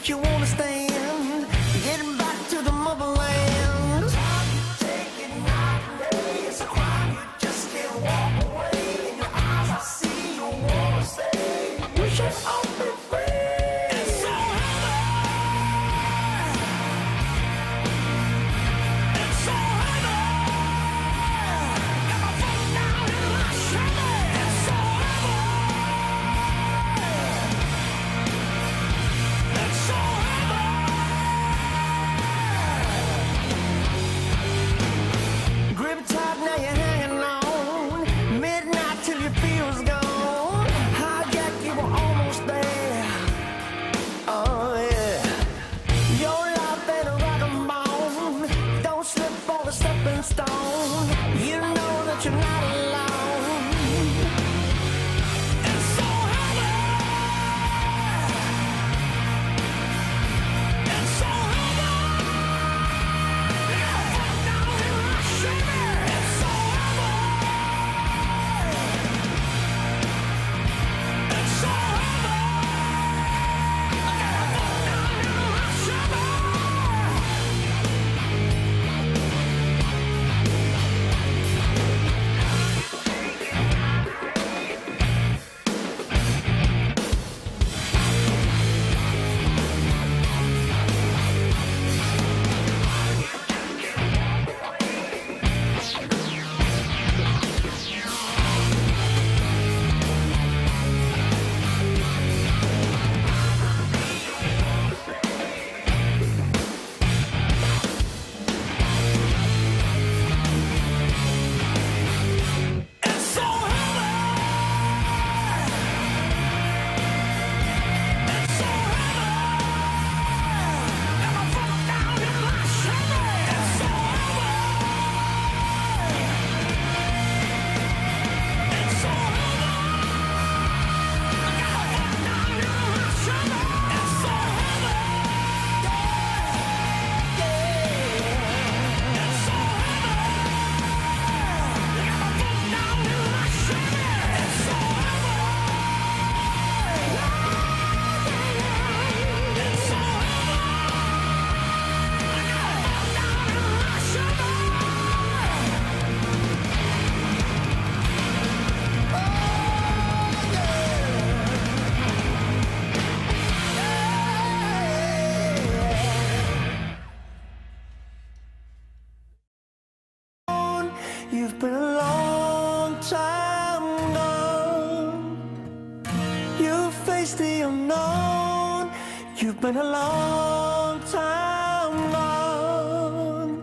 that you wanna stand, getting back to the motherland. Take it night and day, it's a crime, you just can't walk away. In your eyes I see you wanna stay, you should all be free. It's so heavy, it's so heavy. Got my foot down in my Chevy. It's so heavy, it's so heavy. Grip it tight, now you're hanging on. Midnight till your feel's gone. Hijack, you were almost there. Oh yeah. Your life ain't a rock and bone. Don't slip on the stepping stone. You know that you're not alone. It's so heavy. It's so heavy. You got a foot down in my Chevy. It's so heavy. It's so heavy. I got a foot down in my Chevy. It's so heavy. It's so heavy. Got my foot down in my Chevy. It's so heavy. It's so heavy. I got my foot down in my Chevy. It's so heavy. It's so heavy. I got my foot down in my Chevy. It's so heavy. It's so heavy. I got my foot down in my Chevy. You've been a long time gone. You've faced the unknown. You've been a long time gone.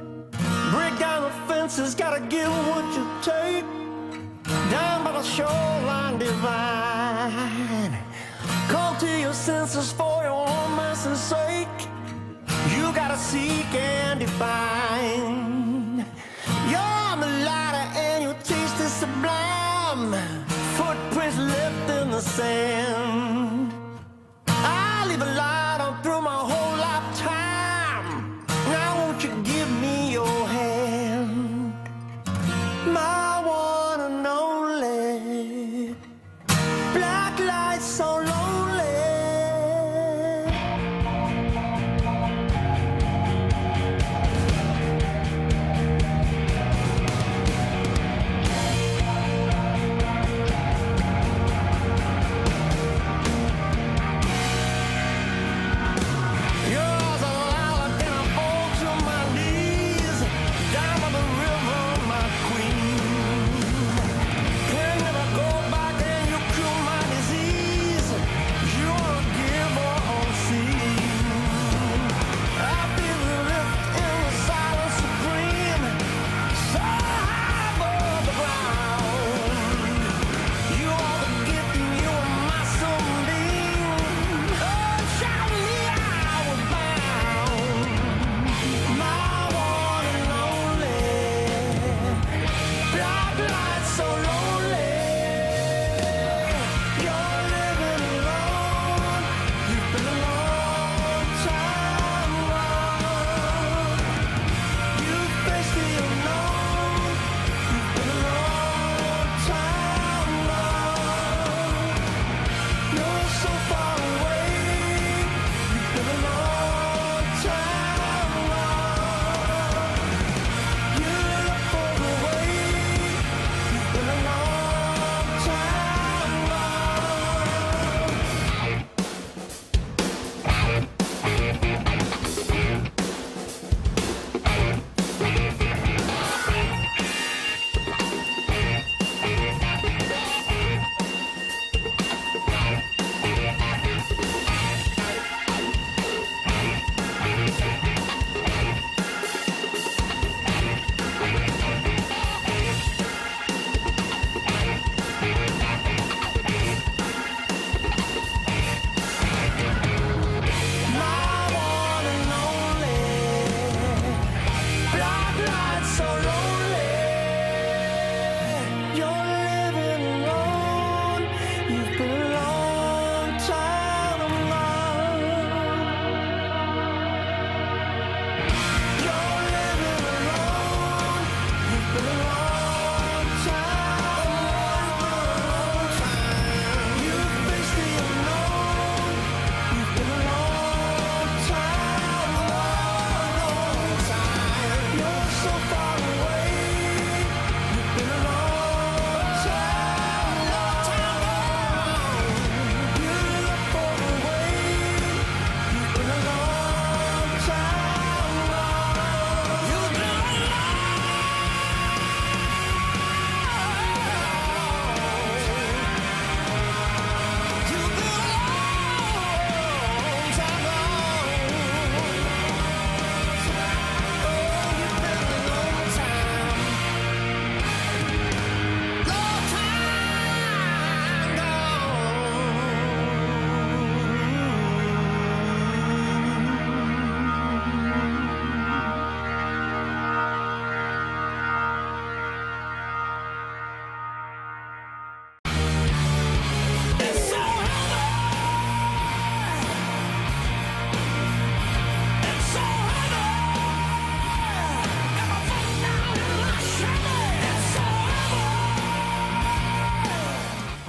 Break down the fences, gotta give what you take. Down by the shoreline divine. Call to your senses for your own mercy's sake. You gotta seek and define. You're on the ladder and your taste is sublime. Footprints left in the sand. I leave a light on through my whole lifetime. Now won't you give me your hand? My one and only. Black light so lonely.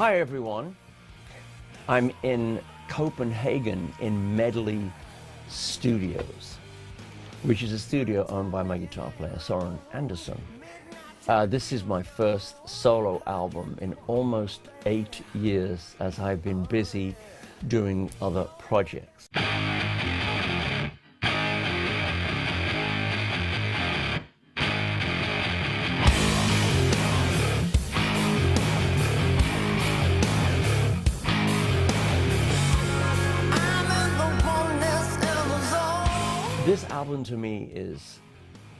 Hi everyone, I'm in Copenhagen in Medley Studios, which is a studio owned by my guitar player Søren Andersen. This is my first solo album in almost 8 years, as I've been busy doing other projects. This album to me is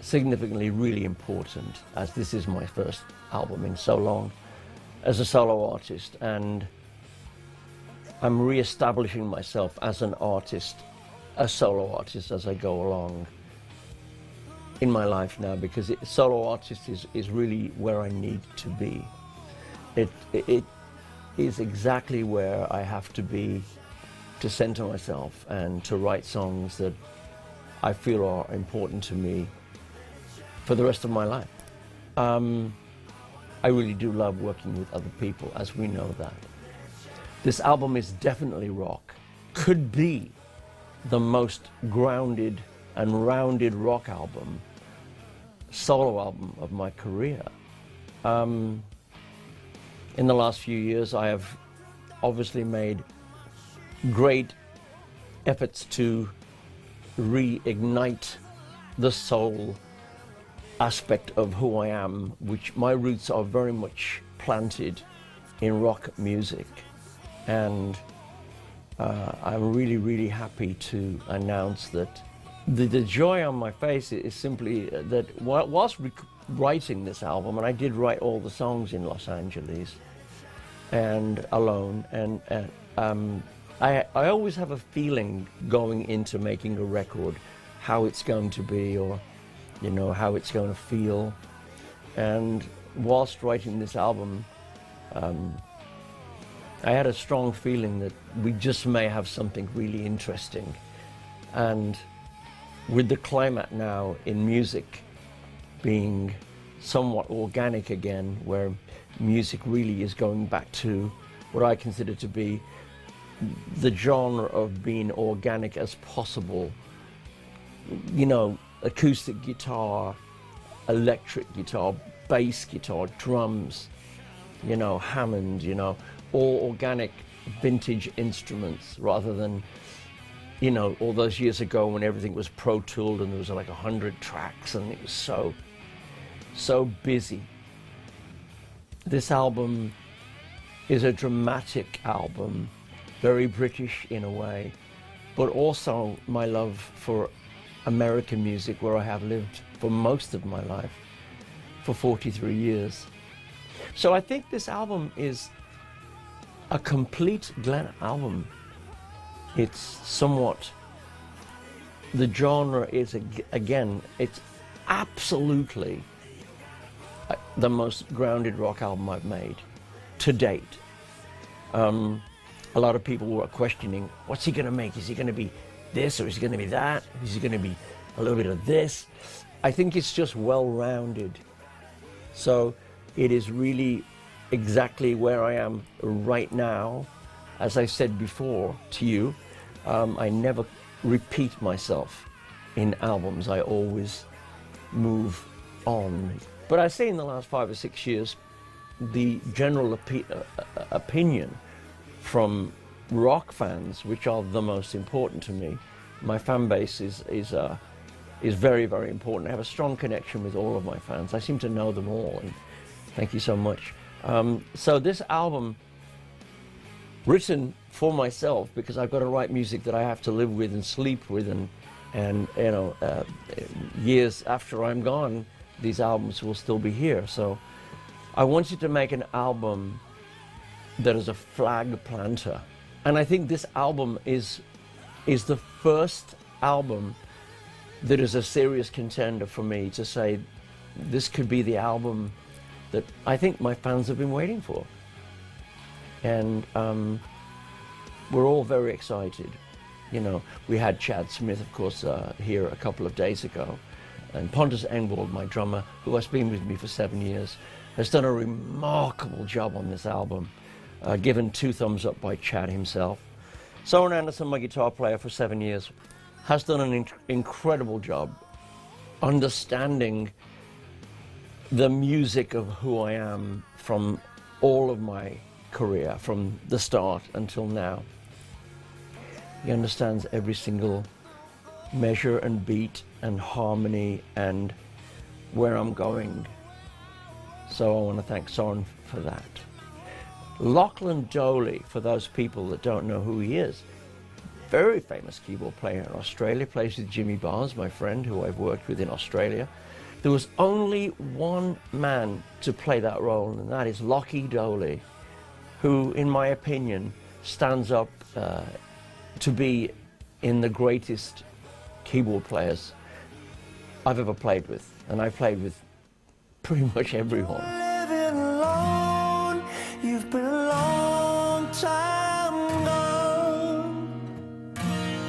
significantly really important, as this is my first album in so long as a solo artist, and I'm re-establishing myself as an artist, a solo artist, as I go along in my life now, because solo artist is really where I need to be. It is exactly where I have to be to center myself and to write songs that I feel are important to me for the rest of my life. I really do love working with other people, as we know that. This album is definitely rock. Could be the most grounded and rounded rock album, solo album of my career. In the last few years, I have obviously made great efforts to reignite the soul aspect of who I am, which my roots are very much planted in rock music. And I'm really, really happy to announce that the joy on my face is simply that whilst writing this album, and I did write all the songs in Los Angeles and alone, and I always have a feeling going into making a record, how it's going to be, or you know, how it's going to feel. And whilst writing this album, I had a strong feeling that we just may have something really interesting. And with the climate now in music being somewhat organic again, where music really is going back to what I consider to be the genre of being organic as possible, you know, acoustic guitar, electric guitar, bass guitar, drums, you know, Hammond, you know, all organic vintage instruments, rather than, you know, all those years ago when everything was Pro Tooled and there was like 100 tracks and it was so busy. This album is a dramatic album, very British in a way, but also my love for American music, where I have lived for most of my life, for 43 years. So I think this album is a complete Glenn album. It's somewhat, the genre is, again, it's absolutely the most grounded rock album I've made to date. A lot of people were questioning, what's he going to make? Is he going to be this, or is he going to be that? Is he going to be a little bit of this? I think it's just well-rounded. So it is really exactly where I am right now. As I said before to you, I never repeat myself in albums. I always move on. But I say in the last 5 or 6 years, the general opinion from rock fans, which are the most important to me, my fan base is very, very important. I have a strong connection with all of my fans. I seem to know them all, and thank you so much. So this album, written for myself, because I've got to write music that I have to live with and sleep with, and you know, years after I'm gone, these albums will still be here. So I wanted to make an album that is a flag planter. And I think this album is the first album that is a serious contender for me to say, this could be the album that I think my fans have been waiting for. And we're all very excited. You know, we had Chad Smith, of course, here a couple of days ago. And Pontus Engvall, my drummer, who has been with me for 7 years, has done a remarkable job on this album. given 2 thumbs up by Chad himself. Soren Anderson, my guitar player for 7 years, has done an incredible job understanding the music of who I am from all of my career, from the start until now. He understands every single measure and beat and harmony and where I'm going. So I want to thank Soren for that. Lachlan Doley, for those people that don't know who he is, very famous keyboard player in Australia, plays with Jimmy Barnes, my friend, who I've worked with in Australia. There was only one man to play that role, and that is Lockie Doley, who, in my opinion, stands up to be in the greatest keyboard players I've ever played with, and I've played with pretty much everyone. Living alone, you've been a long time gone.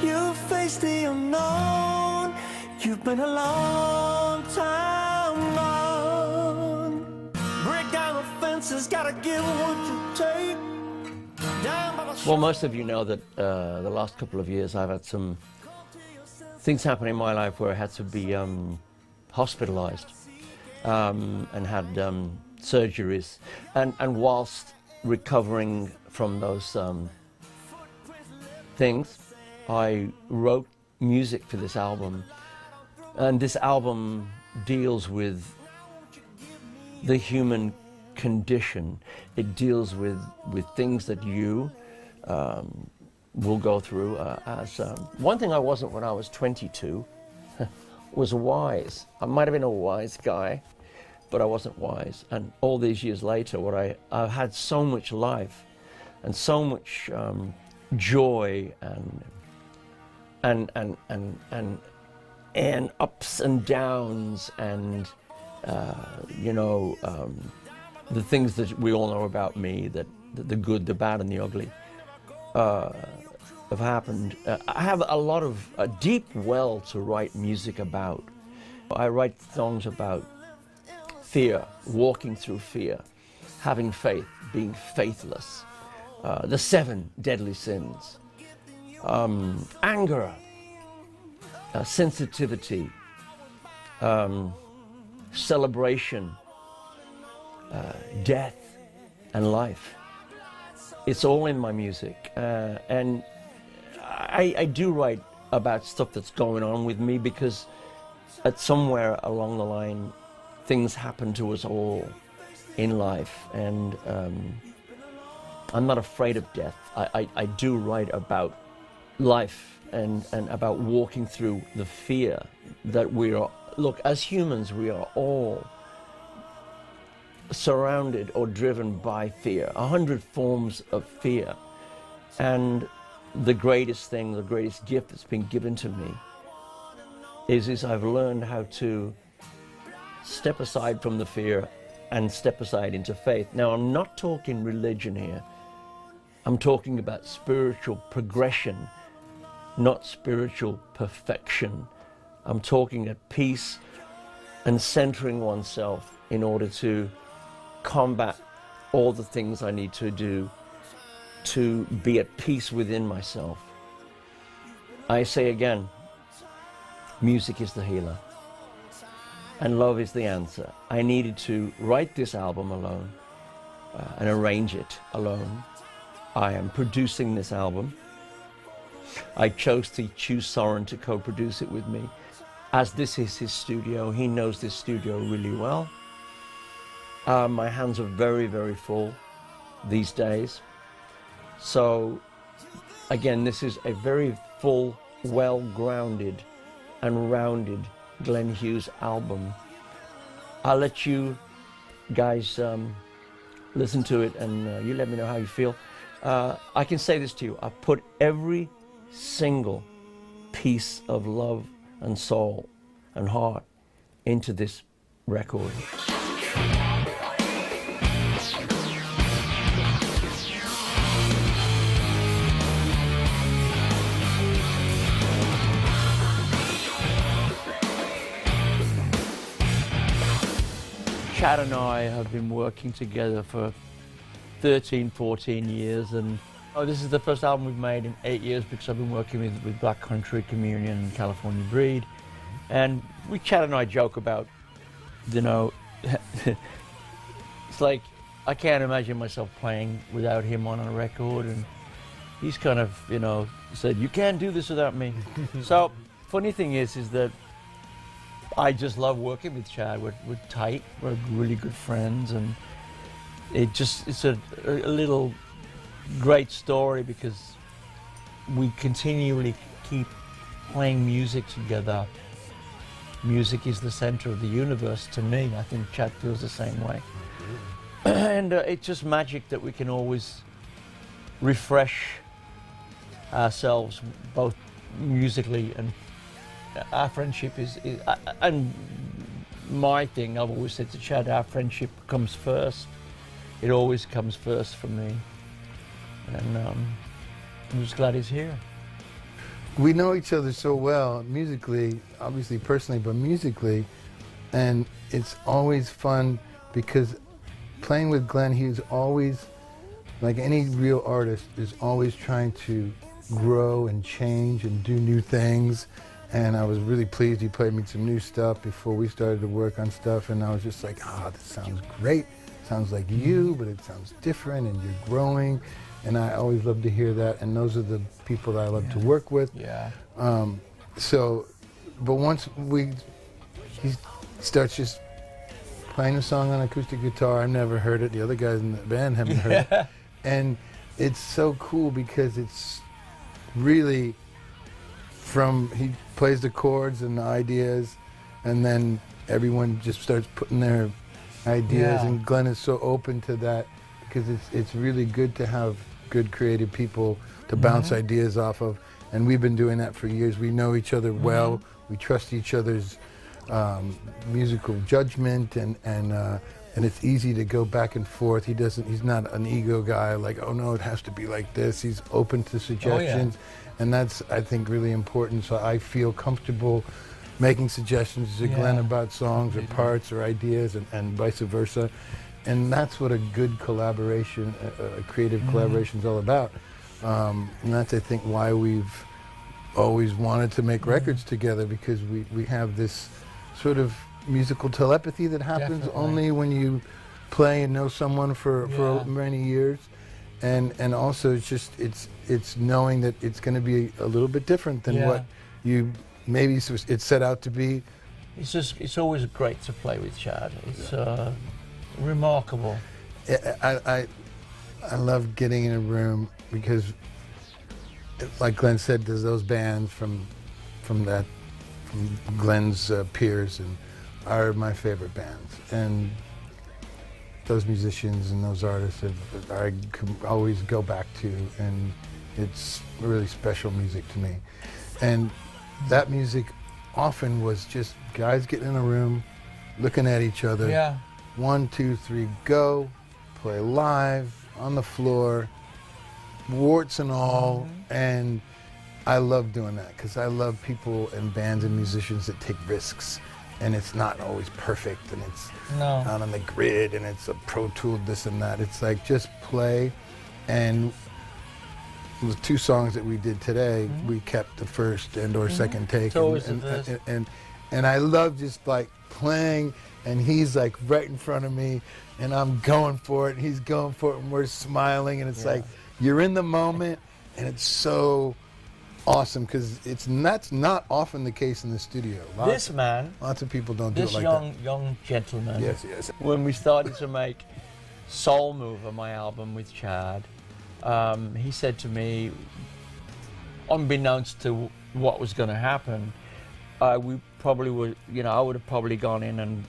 You faced the unknown, you've been a long time gone. Break down the fences, gotta give what you take. Down by the Well, most of you know that the last couple of years I've had some things happen in my life where I had to be hospitalized and had surgeries. And whilst recovering from those things, I wrote music for this album. And this album deals with the human condition. It deals with things that you will go through. One thing I wasn't when I was 22 was wise. I might have been a wise guy, but I wasn't wise. And all these years later, I've had so much life and so much joy and ups and downs and the things that we all know about me, that the good, the bad, and the ugly have happened. I have a deep well to write music about. I write songs about fear, walking through fear, having faith, being faithless, the 7 deadly sins, anger, sensitivity, celebration, death, and life. It's all in my music, and I do write about stuff that's going on with me, because at somewhere along the line things happen to us all in life, and I'm not afraid of death. I do write about life and about walking through the fear that we are. Look, as humans, we are all surrounded or driven by fear, 100 forms of fear. And the greatest thing, the greatest gift that's been given to me is I've learned how to step aside from the fear and step aside into faith. Now, I'm not talking religion here. I'm talking about spiritual progression, not spiritual perfection. I'm talking at peace and centering oneself in order to combat all the things I need to do to be at peace within myself. I say again, music is the healer and love is the answer. I needed to write this album alone and arrange it alone. I am producing this album. I chose to choose Soren to co-produce it with me. As this is his studio, he knows this studio really well. My hands are very, very full these days. So, again, this is a very full, well-grounded and rounded Glenn Hughes album. I'll let you guys listen to it, and you let me know how you feel. I can say this to you. I've put every single piece of love and soul and heart into this record. Chad and I have been working together for 13, 14 years, and this is the first album we've made in 8 years because I've been working with Black Country, Communion, and California Breed, and we chat and I joke about, you know, it's like I can't imagine myself playing without him on a record, and he's kind of, you know, said, you can't do this without me. So funny thing is that I just love working with Chad. We're tight, we're really good friends, and it's a little great story because we continually keep playing music together. Music is the center of the universe to me. I think Chad feels the same way. And it's just magic that we can always refresh ourselves, both musically, and our friendship is and my thing, I've always said to Chad, our friendship comes first. It always comes first for me. And I'm just glad he's here. We know each other so well, musically, obviously personally, but musically, and it's always fun because playing with Glenn, he's always, like any real artist, is always trying to grow and change and do new things. And I was really pleased he played me some new stuff before we started to work on stuff, and I was just like, this sounds great. Sounds like you, but it sounds different, and you're growing. And I always love to hear that, and those are the people that I love to work with. Yeah. But once he starts just playing a song on acoustic guitar, I've never heard it. The other guys in the band haven't heard it. And it's so cool because it's really he plays the chords and the ideas, and then everyone just starts putting their ideas, and Glenn is so open to that because it's really good to have good creative people to bounce ideas off of, and we've been doing that for years. We know each other well. We trust each other's musical judgment, and it's easy to go back and forth. He's not an ego guy, like, oh no, it has to be like this. He's open to suggestions, and that's, I think, really important. So I feel comfortable making suggestions to Glenn about songs or parts or ideas, and vice versa. And that's what a good collaboration, a creative collaboration is all about. And that's, I think, why we've always wanted to make records together, because we have this sort of musical telepathy that happens only when you play and know someone for many years. And also it's knowing that it's going to be a little bit different than what you maybe it's set out to be. It's always great to play with Chad. It's remarkable. I love getting in a room because, like Glenn said, there's those bands from Glenn's peers and are my favorite bands, and those musicians and those artists I can always go back to, and it's really special music to me. And that music often was just guys getting in a room, looking at each other. 1, 2, 3, go, play live, on the floor, warts and all. And I love doing that because I love people and bands and musicians that take risks. And it's not always perfect, and it's not on the grid, and it's a Pro Tool, this and that. It's like, just play. And the 2 songs that we did today, we kept the first or second take. And I love just like playing, and he's like right in front of me, and I'm going for it, and he's going for it, and we're smiling, and it's like you're in the moment, and it's so awesome because that's not often the case in the studio. Lots of people don't do it like that. This young gentleman. Yes. When we started to make Soul Mover, my album with Chad, he said to me, unbeknownst to what was going to happen, we probably would, I would have probably gone in and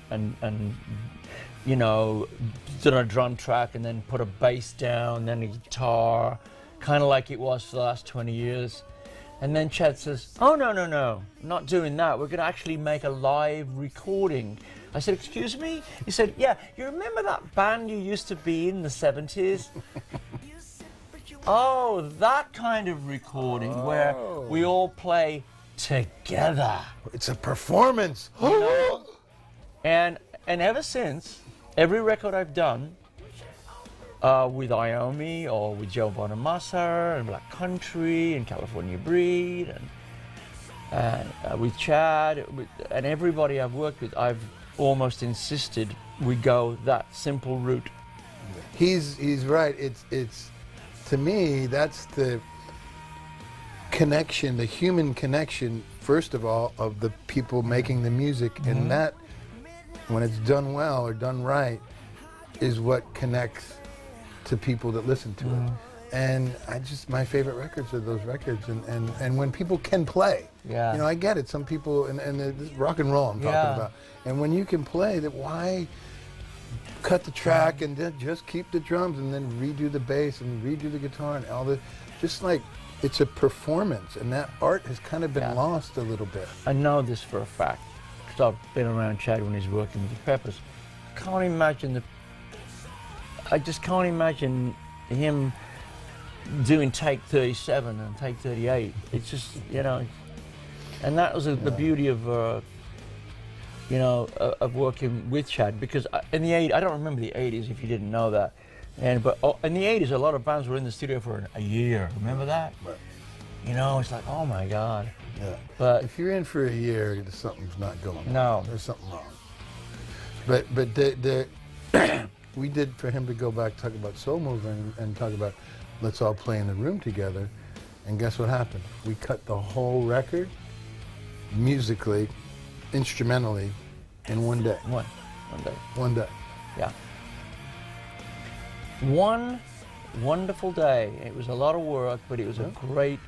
done a drum track and then put a bass down, then a guitar, kind of like it was for the last 20 years. And then Chad says, oh, no, not doing that. We're going to actually make a live recording. I said, excuse me? He said, yeah, you remember that band you used to be in the 70s? Oh, that kind of recording where we all play together. It's a performance. And ever since, every record I've done, with Iommi or with Joe Bonamassa and Black Country and California Breed and with Chad and everybody I've worked with, I've almost insisted we go that simple route. He's right. It's to me, that's the connection, the human connection, first of all, of the people making the music, and that, when it's done well or done right, is what connects to people that listen to it. And my favorite records are those records, and when people can play. Yeah. You know, I get it. Some people, and this is rock and roll I'm talking about. And when you can play, that why cut the track and then just keep the drums and then redo the bass and redo the guitar and all the, just like, it's a performance, and that art has kind of been lost a little bit. I know this for a fact, because I've been around Chad when he's working with the Peppers. I just can't imagine him doing take 37 and take 38. It's just, you know, and that was the beauty of, you know, of working with Chad, because in the 80s, I don't remember the 80s if you didn't know that, but in the 80s a lot of bands were in the studio for a year, remember that? Right. You know, it's like, oh my God. Yeah. But if you're in for a year, something's not going on. No. There's something wrong. But we did, for him to go back, talk about Soul Mover and talk about let's all play in the room together, and guess what happened? We cut the whole record, musically, instrumentally, in one day. One day. One day. Yeah. One wonderful day. It was a lot of work, but it was a great,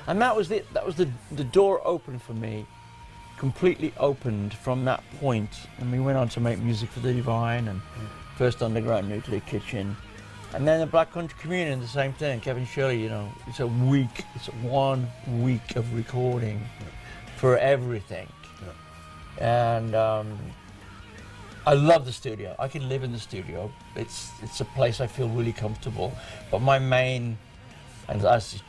and that was it. That was the door opened for me, completely opened from that point. And we went on to make music for the Divine and First Underground Nuclear Kitchen, and then the Black Country Communion, the same thing. Kevin Shirley, you know, it's 1 week of recording for everything. And I love the studio. I can live in the studio. It's a place I feel really comfortable. But my main, and as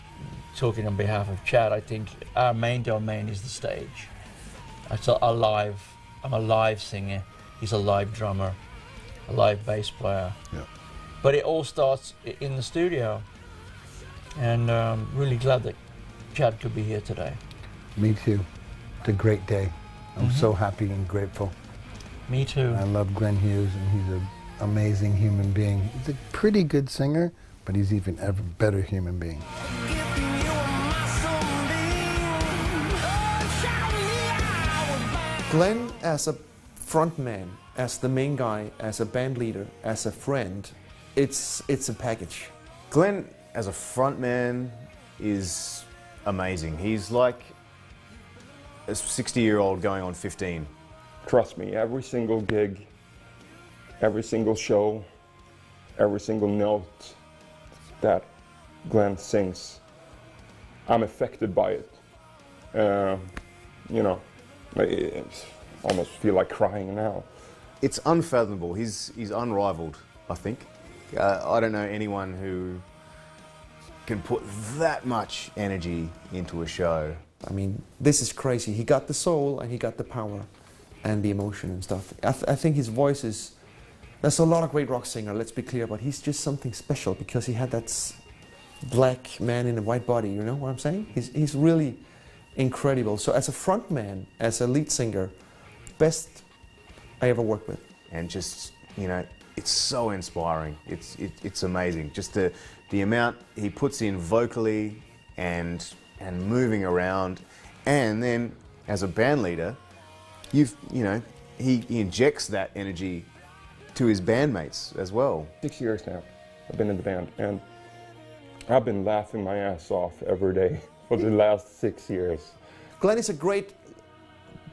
talking on behalf of Chad, I think our main domain is the stage. I'm a live singer. He's a live drummer, a live bass player. Yeah. But it all starts in the studio. And really glad that Chad could be here today. Me too. It's a great day. I'm so happy and grateful. Me too. I love Glenn Hughes, and he's an amazing human being. He's a pretty good singer, but he's even a better human being. Glenn, as a frontman, as the main guy, as a band leader, as a friend, it's a package. Glenn, as a frontman, is amazing. He's like a 60-year-old going on 15. Trust me, every single gig, every single show, every single note that Glenn sings, I'm affected by it. You know, I almost feel like crying now. It's unfathomable. He's unrivaled, I think. I don't know anyone who can put that much energy into a show. I mean, this is crazy. He got the soul and he got the power and the emotion and stuff. I think his voice is, there's a lot of great rock singer, let's be clear, but he's just something special because he had that black man in a white body, you know what I'm saying? He's really incredible. So as a front man, as a lead singer, best I ever worked with. And just, you know, it's so inspiring. It's amazing. Just the amount he puts in vocally and moving around, and then as a band leader, you know, he injects that energy to his bandmates as well. 6 years now, I've been in the band, and I've been laughing my ass off every day for the last 6 years. Glenn is a great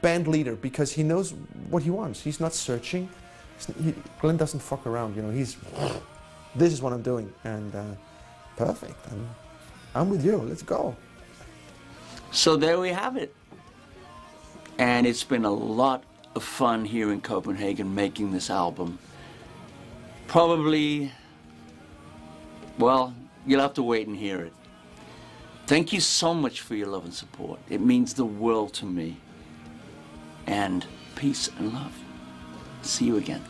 band leader because he knows what he wants. He's not searching. Glenn doesn't fuck around, you know. This is what I'm doing, and perfect. I'm with you. Let's go. So there we have it. And it's been a lot of fun here in Copenhagen making this album. Probably, well, you'll have to wait and hear it. Thank you so much for your love and support. It means the world to me. And peace and love. See you again.